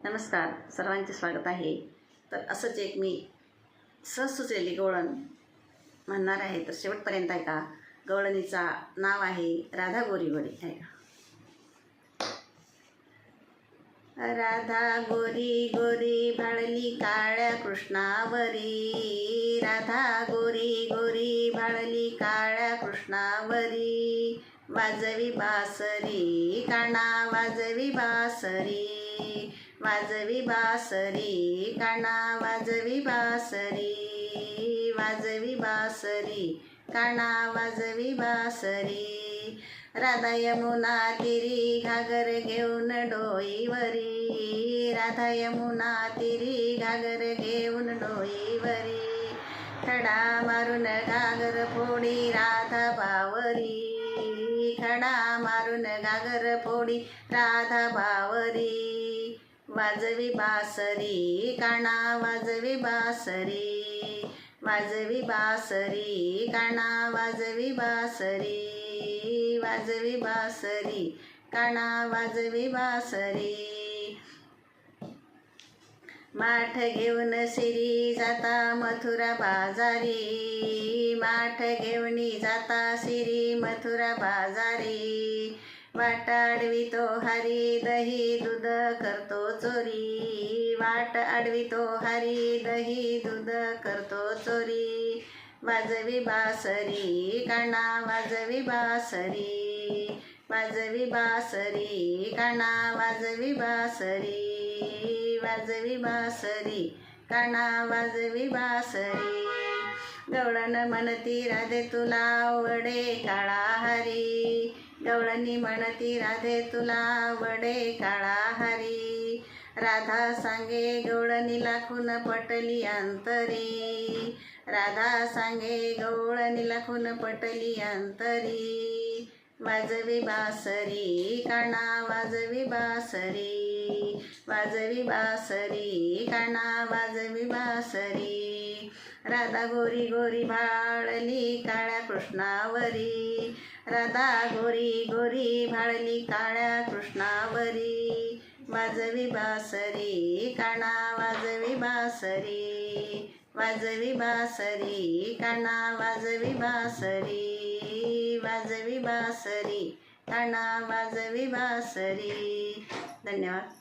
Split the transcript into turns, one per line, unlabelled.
नमस्कार, सर्वांचे स्वागत आहे. तर असंच एक मी सहज सुचलेली गवळण म्हणणार आहे, तर शेवटपर्यंत ऐका. गवळणीचा नाव आहे राधा गोरी गोरी. ऐका. राधा गोरी गोरी भाळली काळ्या कृष्णावरी, राधा गोरी गोरी भाळली काळ्या कृष्णावरी, वाजवी बासरी काना वाजवी बासरी, वाजवी बासरी काना वाजवी बासरी, वाजवी बासरी काना वाजवी बासरी. राधा यमुना तिरी घागर घेऊन डोईवरी, राधा यमुना तिरी घागर घेऊन डोईवरी, खडा मारून घागर फोडी राधा बावरी, खडा मारून घागर फोडी राधा बावरी, वाजवी बासरी काना वाजवी बासरी, वाजवी बासरी काना वाजवी बासरी, वाजवी बासरी काना वाजवी बासरी. माठ घेऊन सिरी जाता मथुरा बाजारी, माठ घेऊन जाता सिरी मथुरा बाजारी, वाट अडवितो हरी दही दूध करतो चोरी, वाट अडवितो हरी दही दूध करतो चोरी, वाजवी बासरी काना वाजवी बासरी, वाजवी बासरी काना वाजवी बासरी, वाजवी बासरी काना वाजवी बासरी. गवळण म्हणती राधे तुला आवडे काळा हरी, गवळणी म्हणती राधे तुला आवडे काळा हरी, राधा सांगे गवळणीला खून पटली अंतरी, राधा सांगे गवळणीला खून पटली अंतरी, वाजवी बासरी काना वाजवी बासरी, वाजवी बासरी काना वाजवी बासरी. राधा गोरी गोरी भाळली काळ्या कृष्णावरी, राधा गोरी गोरी भाळली काळ्या कृष्णावरी, वाजवी बासरी काना वाजवी बासरी, वाजवी बासरी काना वाजवी बासरी, वाजवी बासरी काना वाजवी बासरी. धन्यवाद.